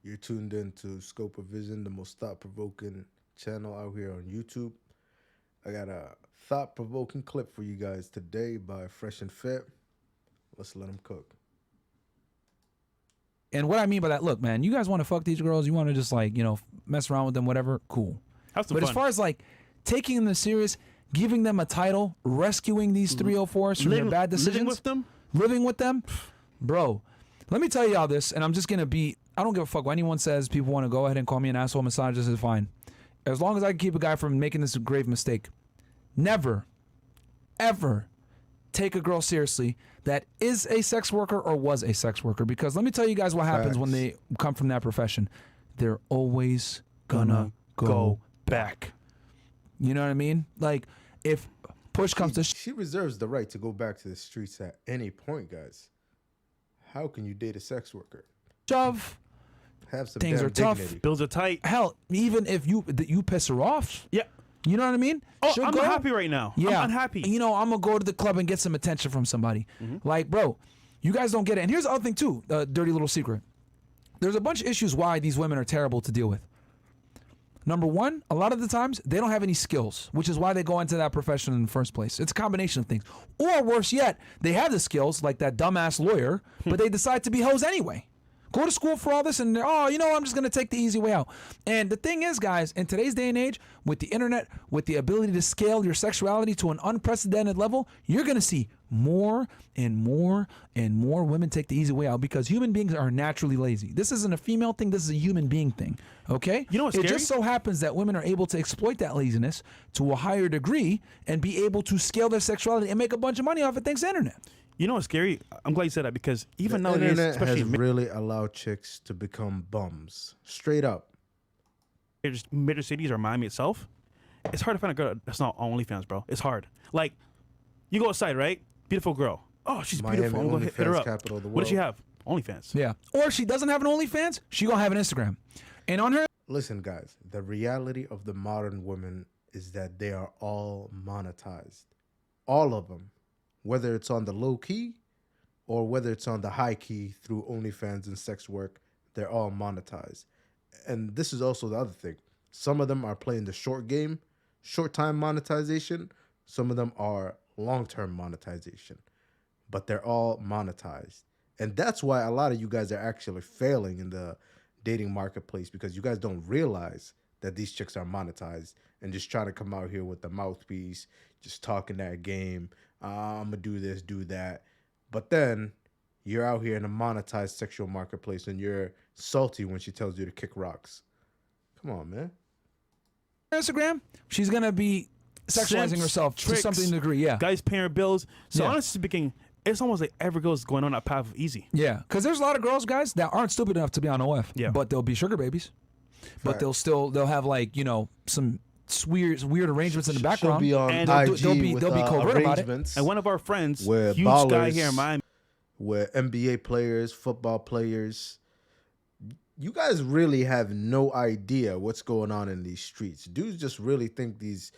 You're tuned in to Scope of Vision, the most thought provoking channel out here on YouTube. I got a thought provoking clip for you guys today by Fresh and Fit. Let's let them cook. And what I mean by that, look, man, you guys want to fuck these girls, you want to just like, mess around with them, whatever, cool. Have some But fun. as far as like taking them serious, giving them a title, rescuing these 304s from their bad decisions, living with them, bro, let me tell y'all this, and I'm just going to be, I don't give a fuck what anyone says. People want to go ahead and call me an asshole misogynist is fine. As long as I can keep a guy from making this grave mistake. Never, ever take a girl seriously that is a sex worker or was a sex worker, because let me tell you guys what happens when they come from that profession. They're always gonna go back. You know what I mean? Like, if push comes to she reserves the right to go back to the streets at any point, guys. How can you date a sex worker? shove, Have some things damn are tough. dignity. Bills are tight. Hell, even if you piss her off, Yeah. you know what I mean? Oh, She'll I'm go. not happy right now. Yeah, I'm unhappy. I'm gonna go to the club and get some attention from somebody. Like, bro, you guys don't get it. And here's the other thing too, dirty little secret. There's a bunch of issues why these women are terrible to deal with. Number one, a lot of the times they don't have any skills, which is why they go into that profession in the first place. It's a combination of things. Or worse yet, they have the skills, like that dumbass lawyer, but they decide to be hoes anyway. Go to school for all this and, I'm just going to take the easy way out. And the thing is, guys, in today's day and age, with the internet, with the ability to scale your sexuality to an unprecedented level, you're going to see more and more and more women take the easy way out, because human beings are naturally lazy. This isn't a female thing. This is a human being thing. Okay? You know what's It scary? just so happens that women are able to exploit that laziness to a higher degree and be able to scale their sexuality and make a bunch of money off it thanks to the internet. You know what's scary? I'm glad you said that, because even The nowadays, internet especially has really allowed chicks to become bums. Straight up. major cities or Miami itself, it's hard to find a girl that's not on OnlyFans, bro. It's hard. Like, you go outside, right? Beautiful girl. Oh, she's Miami beautiful. I'm going to hit her OnlyFans up. capital of the What does she world. have? OnlyFans. Yeah. Or if she doesn't have an OnlyFans, she gonna have an Instagram. And on her Listen, guys, the reality of the modern women is that they are all monetized. All of them. Whether it's on the low key or whether it's on the high key through OnlyFans and sex work, they're all monetized. And this is also the other thing. Some of them are playing the short game, short time monetization. Some of them are long term monetization. But they're all monetized. And that's why a lot of you guys are actually failing in the dating marketplace, because you guys don't realize that these chicks are monetized and just trying to come out here with the mouthpiece, just talking that game. I'm going to do this, do that. But then you're out here in a monetized sexual marketplace and you're salty when she tells you to kick rocks. Come on, man. Instagram, she's gonna be sexualizing Simps, herself tricks, to something degree. Yeah. Guys paying her bills. So Yeah. honestly speaking, it's almost like every girl's going on that path of easy. Yeah, because there's a lot of girls, guys, that aren't stupid enough to be on OF. Yeah. But they'll be sugar babies. But they'll have like, some weird arrangements in the She'll background. be on And IG they'll be covert about it. arrangements And one of our friends, We're huge guy ballers. here in Miami, where NBA players, football players, you guys really have no idea what's going on in these streets. Dudes just really think these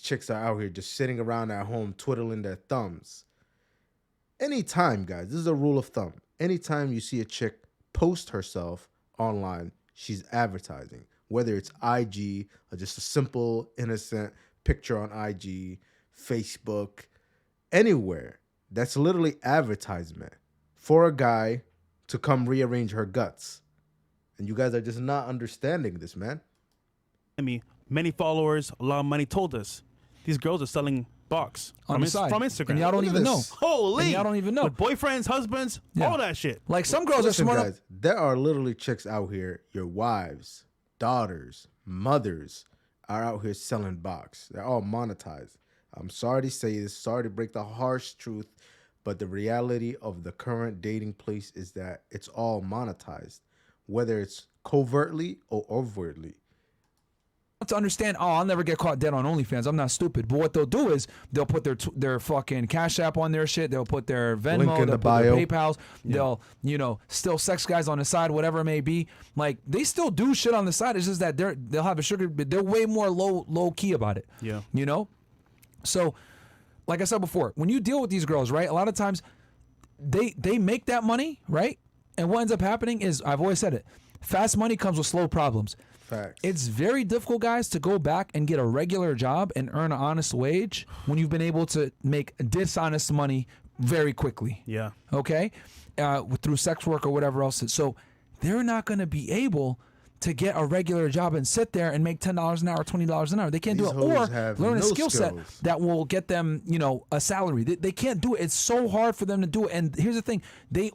chicks are out here just sitting around at home twiddling their thumbs. Anytime, guys, this is a rule of thumb. Anytime you see a chick post herself online, she's advertising. Whether it's IG or just a simple, innocent picture on IG, Facebook, anywhere. That's literally advertisement for a guy to come rearrange her guts. And you guys are just not understanding this, man. many followers, a lot of money, told us these girls are selling box On the side. from Instagram. And y'all don't Look at even know. this. Holy! And y'all don't even know. With boyfriends, husbands, Yeah. all that shit. Like, some girls Listen, are smart guys, there are literally chicks out here, your wives, daughters, mothers are out here selling box. They're all monetized. I'm sorry to say this, sorry to break the harsh truth, but the reality of the current dating place is that it's all monetized, whether it's covertly or overtly. to understand, I'll never get caught dead on OnlyFans. I'm not stupid. But what they'll do is they'll put their fucking Cash App on their shit. They'll put their Venmo, Link in they'll the put their bio. PayPals. They'll, still sex guys on the side, whatever it may be. Like, they still do shit on the side. It's just that they'll have a sugar, but they're way more low key about it. Yeah. So, like I said before, when you deal with these girls, right, a lot of times they make that money, right? And what ends up happening is, I've always said it, Fast money comes with slow problems. Facts. It's very difficult, guys, to go back and get a regular job and earn an honest wage when you've been able to make dishonest money very quickly. Yeah. Okay? Through sex work or whatever else. So they're not going to be able to get a regular job and sit there and make $10 an hour, $20 an hour. They can't These do it. Or hoes have learn a no skill set skills. that will get them, a salary. They can't do it. It's so hard for them to do it. And here's the thing. They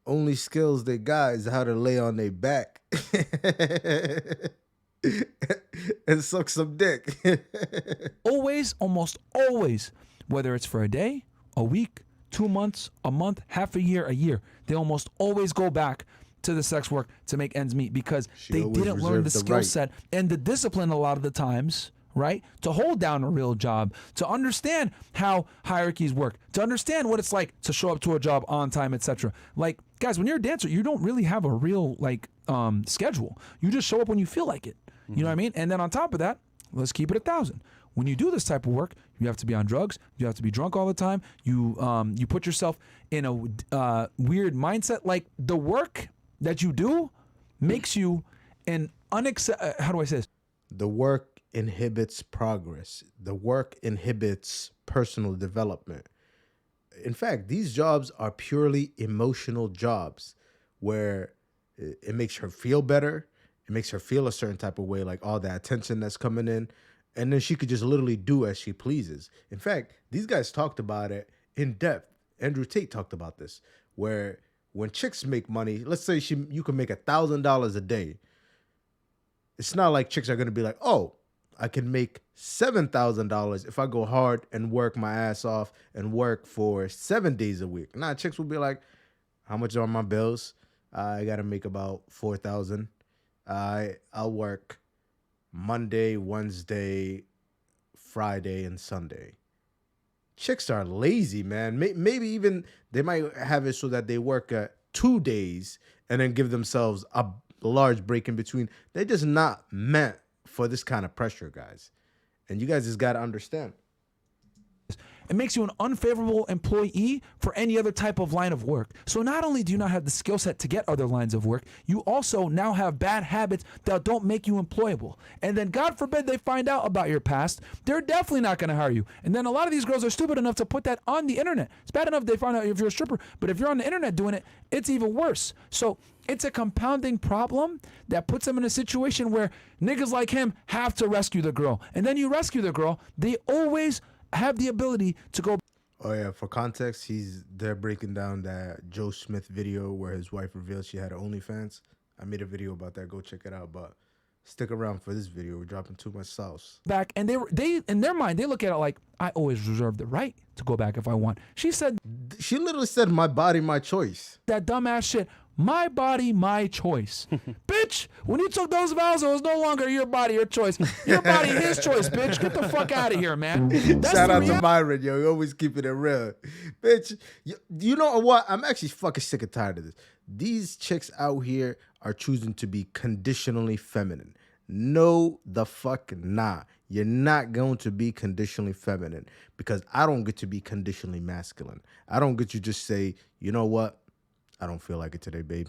Only skills they got is how to lay on their back and suck some dick. almost always, whether it's for a day, a week, 2 months, a month, half a year, they almost always go back to the sex work to make ends meet because they always didn't learn the reserved the skill right. set and the discipline a lot of the times, right? To hold down a real job, to understand how hierarchies work, to understand what it's like to show up to a job on time, etc. Like, guys, when you're a dancer, you don't really have a real schedule. You just show up when you feel like it. You know what I mean? And then on top of that, let's keep it 1,000. When you do this type of work, you have to be on drugs. You have to be drunk all the time. You put yourself in a weird mindset. Like, the work that you do makes you an how do I say this? The work inhibits progress. The work inhibits personal development. In fact, these jobs are purely emotional jobs where it makes her feel better. It makes her feel a certain type of way, like all that attention that's coming in. And then she could just literally do as she pleases. In fact, these guys talked about it in depth. Andrew Tate talked about this, where when chicks make money, let's say you can make $1,000 a day. It's not like chicks are going to be like, oh, I can make $7,000 if I go hard and work my ass off and work for 7 days a week. Nah, chicks will be like, how much are my bills? I got to make about $4,000. I'll work Monday, Wednesday, Friday, and Sunday. Chicks are lazy, man. Maybe even they might have it so that they work 2 days and then give themselves a large break in between. They're just not meant for this kind of pressure, guys. And you guys just got to understand. It makes you an unfavorable employee for any other type of line of work. So not only do you not have the skill set to get other lines of work, you also now have bad habits that don't make you employable. And then God forbid they find out about your past, they're definitely not going to hire you. And then a lot of these girls are stupid enough to put that on the internet. It's bad enough they find out if you're a stripper, but if you're on the internet doing it, it's even worse. So it's a compounding problem that puts them in a situation where niggas like him have to rescue the girl. And then you rescue the girl, they always have the ability to go. Oh yeah, for context, they're breaking down that Joe Smith video where his wife revealed she had OnlyFans. I made a video about that. Go check it out. But stick around for this video. We're dropping too much sauce. Back, and they in their mind they look at it like, I always reserve the right to go back if I want. She literally said, "My body, my choice." that dumbass shit. My body, my choice. Bitch, when you took those vows, it was no longer your body, your choice. Your body, his choice, bitch. Get the fuck out of here, man. That's Shout the out to Myron, yo. You always keeping it real. Bitch, you know what? I'm actually fucking sick and tired of this. These chicks out here are choosing to be conditionally feminine. No, the fuck nah. You're not going to be conditionally feminine because I don't get to be conditionally masculine. I don't get to just say, you know what? I don't feel like it today, babe.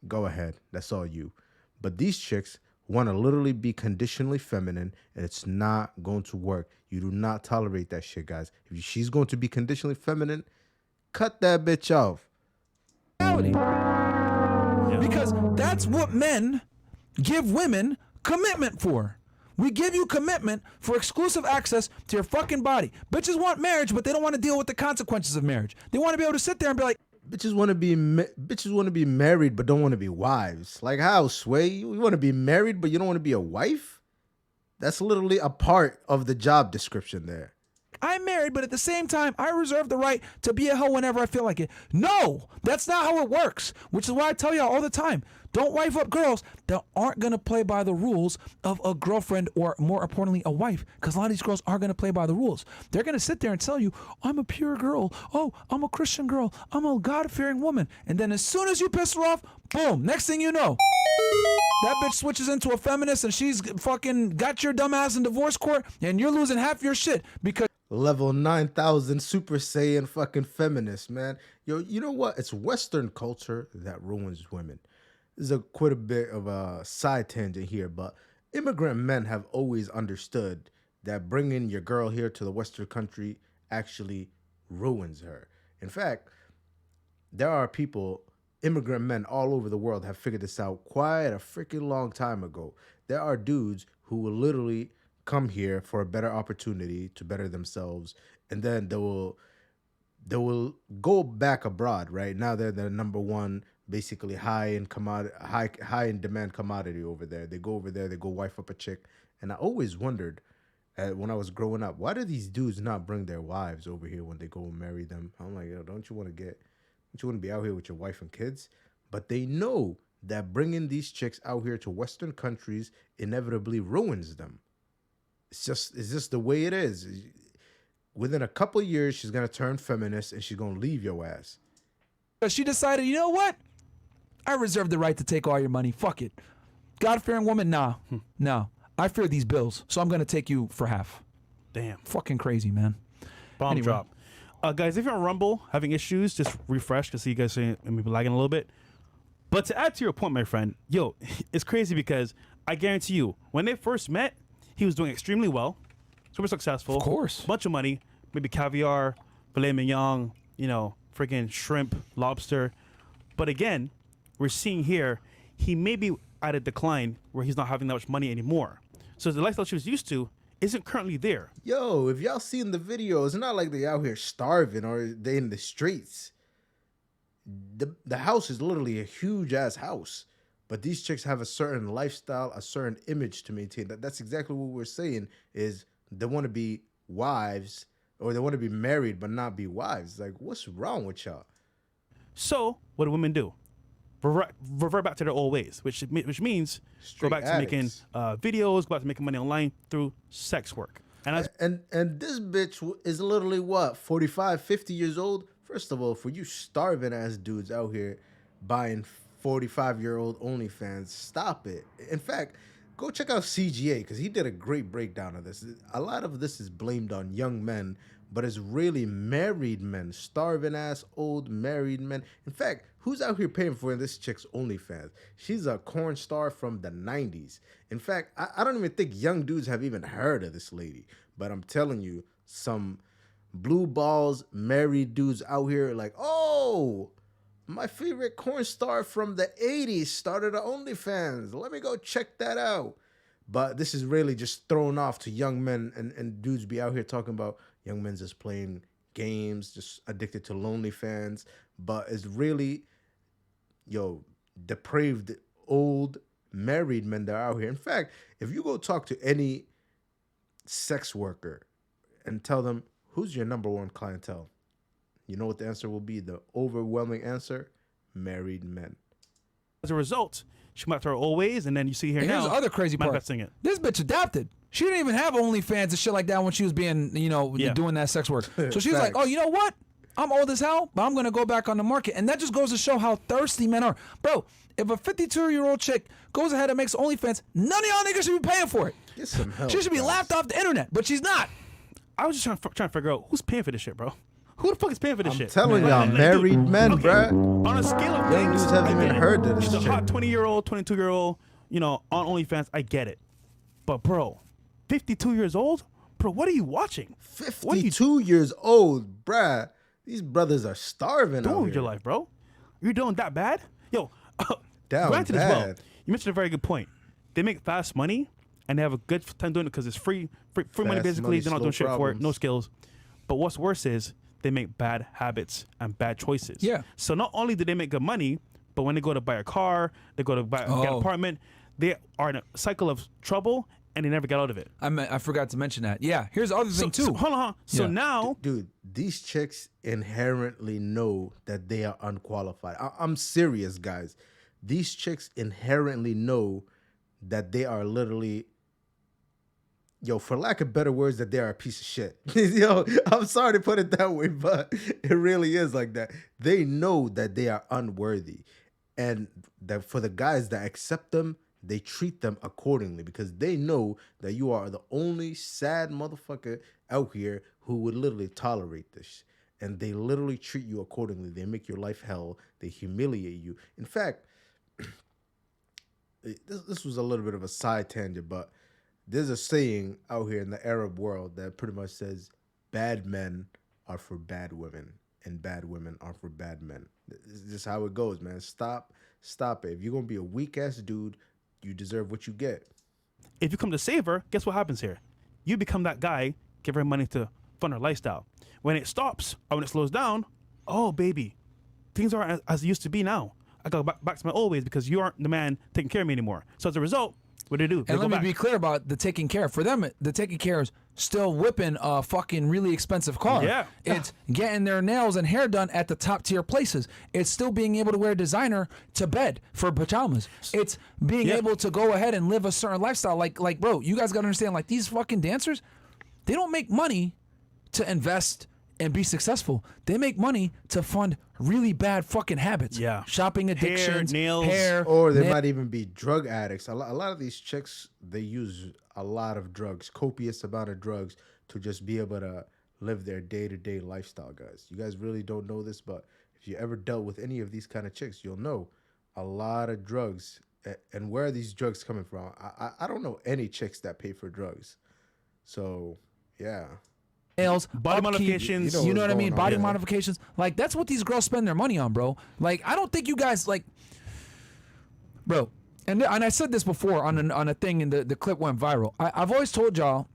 Go ahead. That's all you. But these chicks want to literally be conditionally feminine, and it's not going to work. You do not tolerate that shit, guys. If she's going to be conditionally feminine, cut that bitch off. reality. Because that's what men give women commitment for. We give you commitment for exclusive access to your fucking body. Bitches want marriage, but they don't want to deal with the consequences of marriage. They want to be able to sit there and be like, Bitches want to be married, but don't want to be wives. Like how, Sway? You want to be married, but you don't want to be a wife? That's literally a part of the job description there. I'm married, but at the same time, I reserve the right to be a hoe whenever I feel like it. No, that's not how it works, which is why I tell y'all all the time, don't wife up girls that aren't going to play by the rules of a girlfriend or, more importantly, a wife, because a lot of these girls aren't going to play by the rules. They're going to sit there and tell you, I'm a pure girl. Oh, I'm a Christian girl. I'm a God-fearing woman. And then as soon as you piss her off, boom, next thing you know, that bitch switches into a feminist and she's fucking got your dumb ass in divorce court and you're losing half your shit because Level 9,000 Super Saiyan fucking feminist, man. Yo, you know what? It's Western culture that ruins women. This is a quite a bit of a side tangent here, but immigrant men have always understood that bringing your girl here to the Western country actually ruins her. In fact, there are people, immigrant men all over the world have figured this out quite a freaking long time ago. There are dudes who will literally come here for a better opportunity to better themselves, and then they will go back abroad. Right now, they're the number one, basically high in commodity, high in demand commodity over there. They go over there, they go wife up a chick, and I always wondered. When I was growing up, why do these dudes not bring their wives over here when they go and marry them? I'm like, yo, don't you want to be out here with your wife and kids? But they know that bringing these chicks out here to Western countries inevitably ruins them. It's just the way it is. Within a couple of years, she's gonna turn feminist and she's gonna leave your ass. But she decided, you know what? I reserve the right to take all your money. Fuck it. God-fearing woman? Nah. No. I fear these bills, so I'm going to take you for half. Damn. Fucking crazy, man. Bomb Anyway. drop. Guys, if you're on Rumble having issues, just refresh because you guys are maybe lagging a little bit. But to add to your point, my friend, yo, it's crazy because I guarantee you, when they first met, he was doing extremely well, super successful. Of course. Bunch of money, maybe caviar, filet mignon, freaking shrimp, lobster. But again, we're seeing here, he may be at a decline where he's not having that much money anymore. So the lifestyle she was used to isn't currently there. Yo, if y'all seen the videos, it's not like they out here starving or they in the streets. The house is literally a huge ass house, but these chicks have a certain lifestyle, a certain image to maintain. That's exactly what we're saying. Is they want to be wives or they want to be married but not be wives. Like, what's wrong with y'all? So what do women do? Revert back to their old ways, which means Straight go back to making addicts. videos, go back to making money online through sex work. And as And this bitch is literally what, 45, 50 years old? First of all, for you starving ass dudes out here buying 45-year-old OnlyFans, stop it. In fact, go check out CGA because he did a great breakdown of this. A lot of this is blamed on young men, but it's really married men, starving ass old married men. In fact, who's out here paying for this chick's OnlyFans? She's a corn star from the 90s. In fact, I don't even think young dudes have even heard of this lady. But I'm telling you, some blue balls married dudes out here are like, oh, my favorite corn star from the 80s started a OnlyFans. Let me go check that out. But this is really just thrown off to young men, and dudes be out here talking about young men just playing games, just addicted to lonely fans. But it's really, depraved old married men that are out here. In fact, if you go talk to any sex worker and tell them, who's your number one clientele? You know what the answer will be? The overwhelming answer: married men. a result, she went back to her old ways, and then you see here And now here's the other crazy part. manifesting it. This bitch adapted. She didn't even have OnlyFans and shit like that when she was being, Yeah. doing that sex work. So she's like, Facts. oh, you know what? I'm old as hell, but I'm going to go back on the market. And that just goes to show how thirsty men are. Bro, if a 52-year-old chick goes ahead and makes OnlyFans, none of y'all niggas should be paying for it. Get some help. She should be guys. laughed off the internet, but she's not. I was just trying to figure out who's paying for this shit, bro. Who the fuck is paying for this I'm shit? telling y'all, Like, married dude, men, okay, bruh. On a scale of Young things, dudes haven't I even get it. heard of this She's a hot shit. 20-year-old, 22-year-old, on OnlyFans. I get it. But, bro, 52 years old? Bro, what are you watching? What are you 52 years old, bruh. These brothers are starving doing out with here. your life, bro? You're doing that bad? Yo, Down granted as well, bad. you mentioned a very good point. They make fast money, and they have a good time doing it because it's free money, Fast basically. money, They're not slow doing shit for it, problems. no skills. But what's worse is they make bad habits and bad choices. Yeah. So not only do they make good money, but when they go to buy a car, they go to get an Oh. apartment, they are in a cycle of trouble, and they never get out of it. I forgot to mention that. Yeah, here's the other thing, too. So, hold on. So Yeah. now, Dude, these chicks inherently know that they are unqualified. I'm serious, guys. These chicks inherently know that they are literally, for lack of better words, that they are a piece of shit. I'm sorry to put it that way, but it really is like that. They know that they are unworthy. And that for the guys that accept them, they treat them accordingly because they know that you are the only sad motherfucker out here who would literally tolerate this. And they literally treat you accordingly. They make your life hell. They humiliate you. In fact, this was a little bit of a side tangent, but there's a saying out here in the Arab world that pretty much says bad men are for bad women and bad women are for bad men. This is just how it goes, man. Stop it. If you're gonna be a weak ass dude, you deserve what you get. If you come to save her, guess what happens here? You become that guy, give her money to fund her lifestyle. When it stops or when it slows down, oh baby, things aren't as they used to be now. I go back to my old ways because you aren't the man taking care of me anymore. So as a result, what do? They And go let me back. be clear about the taking care. For them, the taking care is still whipping a fucking really expensive car. Yeah. It's getting their nails and hair done at the top tier places. It's still being able to wear designer to bed for pajamas. It's being Yeah. able to go ahead and live a certain lifestyle. Like, bro, you guys gotta understand, like, these fucking dancers, they don't make money to invest and be successful. They make money to fund really bad fucking habits. Yeah. Shopping addictions, nails. hair, Or they nail- might even be drug addicts. A lot of these chicks, they use a lot of drugs, copious amount of drugs, to just be able to live their day-to-day lifestyle, guys. You guys really don't know this, but if you ever dealt with any of these kind of chicks, you'll know a lot of drugs. And where are these drugs coming from? I don't know any chicks that pay for drugs. So, yeah. nails, Body upkeep, modifications. You know what's what I mean? going on, Body yeah. modifications. Like, that's what these girls spend their money on, bro. Like, I don't think you guys, like, bro. And I said this before on a thing, and the clip went viral. I've always told y'all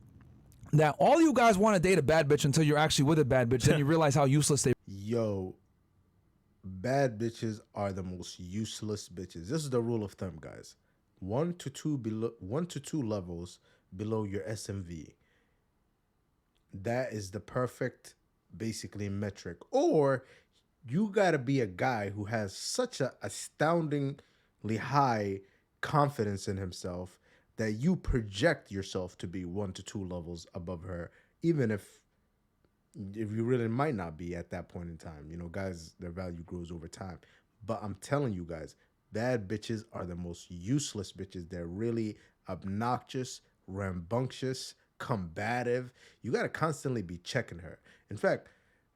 that all you guys want to date a bad bitch until you're actually with a bad bitch, then you realize how useless they. Yo, bad bitches are the most useless bitches. This is the rule of thumb, guys. 1 to 2 levels below your SMV. That is the perfect, basically, metric. Or you gotta be a guy who has such a astoundingly high confidence in himself that you project yourself to be 1 to 2 levels above her, even if you really might not be at that point in time. You know, guys, their value grows over time. But I'm telling you guys, bad bitches are the most useless bitches. They're really obnoxious, rambunctious, combative. You got to constantly be checking her. In fact,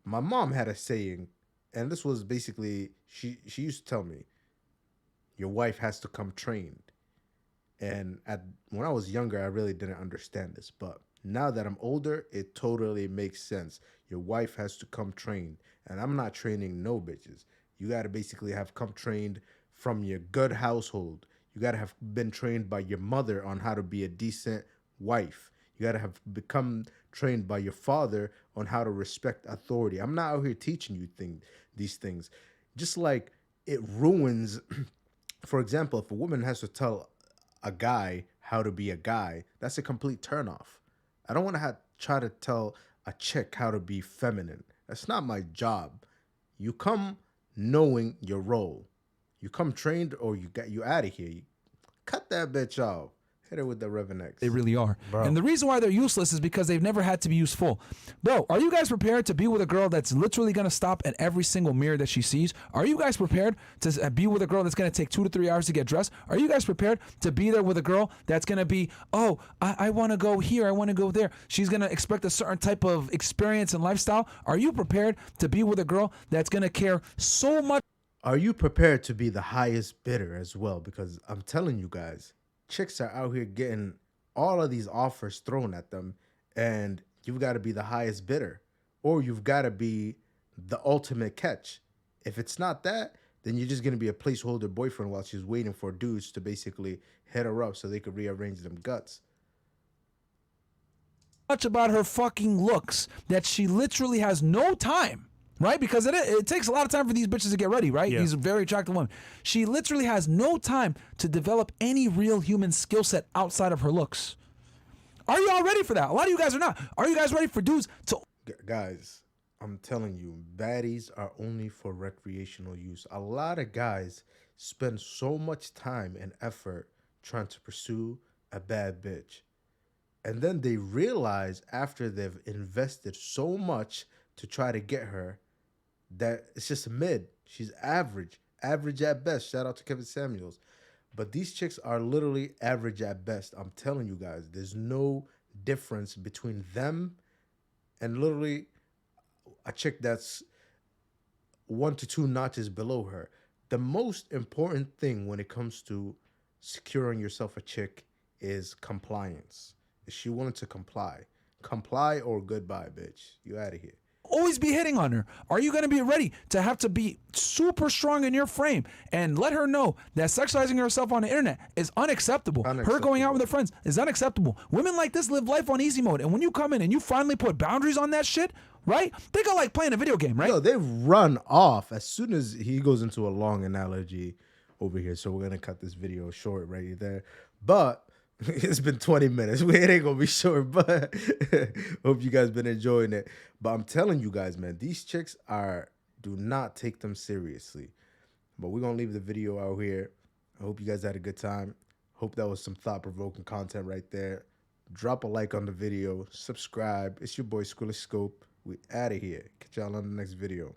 my mom had a saying, and this was basically, she used to tell me, your wife has to come trained. And when I was younger, I really didn't understand this. But now that I'm older, it totally makes sense. Your wife has to come trained. And I'm not training no bitches. You got to basically have come trained from your good household. You got to have been trained by your mother on how to be a decent wife. You got to have become trained by your father on how to respect authority. I'm not out here teaching you these things. Just like it ruins, for example, if a woman has to tell a guy how to be a guy, that's a complete turnoff. I don't want to try to tell a chick how to be feminine. That's not my job. You come knowing your role. You come trained, or you out of here. Cut that bitch off. Hit her with the Revan X. They really are. Bro. And the reason why they're useless is because they've never had to be useful. Bro, are you guys prepared to be with a girl that's literally going to stop at every single mirror that she sees? Are you guys prepared to be with a girl that's going to take 2 to 3 hours to get dressed? Are you guys prepared to be there with a girl that's going to be, oh, I want to go here, I want to go there. She's going to expect a certain type of experience and lifestyle. Are you prepared to be with a girl that's going to care so much? Are you prepared to be the highest bidder as well? Because I'm telling you guys, chicks are out here getting all of these offers thrown at them, and you've got to be the highest bidder, or you've got to be the ultimate catch. If it's not that, then you're just going to be a placeholder boyfriend while she's waiting for dudes to basically hit her up so they could rearrange them guts. Much about her fucking looks that she literally has no time, right? Because it takes a lot of time for these bitches to get ready, right? Yeah. These very attractive women. She literally has no time to develop any real human skill set outside of her looks. Are you all ready for that? A lot of you guys are not. Are you guys ready for dudes to... Guys, I'm telling you, baddies are only for recreational use. A lot of guys spend so much time and effort trying to pursue a bad bitch. And then they realize after they've invested so much to try to get her that it's just mid. She's average at best. Shout out to Kevin Samuels. But these chicks are literally average at best. I'm telling you guys, there's no difference between them and literally a chick that's 1 to 2 notches below her. The most important thing when it comes to securing yourself a chick is compliance. Is she willing to comply? Comply or goodbye, bitch. You out of here. Always be hitting on her. Are you going to be ready to have to be super strong in your frame and let her know that sexualizing herself on the internet is unacceptable? Her going out with her friends is unacceptable. Women like this live life on easy mode. And when you come in and you finally put boundaries on that shit, right? Think of like playing a video game, right? Yo, they run off as soon as he goes into a long analogy over here. So we're going to cut this video short right there. But it's been 20 minutes. It ain't gonna be short, but hope you guys been enjoying it. But I'm telling you guys, man, these chicks do not take them seriously. But we're gonna leave the video out here. I hope you guys had a good time. Hope that was some thought-provoking content right there. Drop a like on the video, subscribe. It's your boy Squilly Scope. We out of here. Catch y'all on the next video.